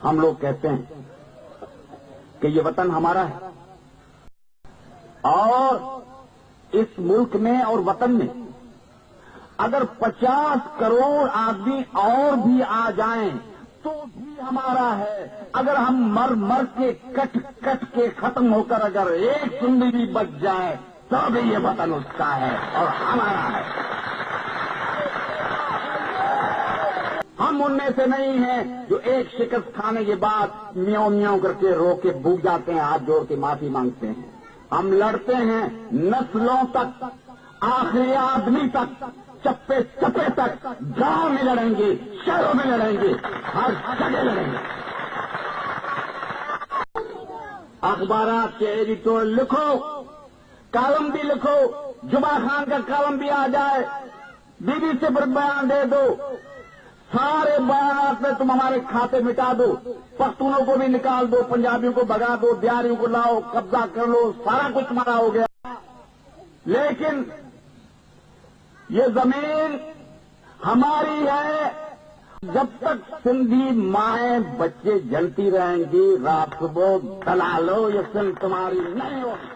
ہم لوگ کہتے ہیں کہ یہ وطن ہمارا ہے، اور اس ملک میں اور وطن میں اگر 50 کروڑ آدمی اور بھی آ جائیں تو بھی ہمارا ہے۔ اگر ہم مر مر کے کٹ کٹ کے ختم ہو کر اگر ایک زندگی بھی بچ جائے تو بھی یہ وطن اس کا ہے اور ہمارا ہے۔ ہم ان میں سے نہیں ہیں جو ایک شکست کھانے کے بعد میوں میوں کر کے رو کے بھوک جاتے ہیں، ہاتھ جوڑ کے معافی مانگتے ہیں۔ ہم لڑتے ہیں نسلوں تک، آخری آدمی تک، چپے چپے تک، گاؤں میں لڑیں گے، شہروں میں لڑیں گے، ہر جگہ لڑیں گے۔ اخبارات کے ایڈیٹور لکھو، کالم بھی لکھو، جمعہ خان کا کالم بھی آ جائے، بی بی سی پر بیان دے دو، سارے بیانات میں تم ہمارے کھاتے مٹا دو، پختونوں کو بھی نکال دو، پنجابیوں کو بھگا دو، بہاریوں کو لاؤ، قبضہ کر لو، سارا کچھ تمہارا ہو گیا۔ لیکن یہ زمین ہماری ہے جب تک سندھی مائیں بچے جلتی رہیں گی، رات صبح دلالو یہ سندھ تمہاری نہیں ہوگی۔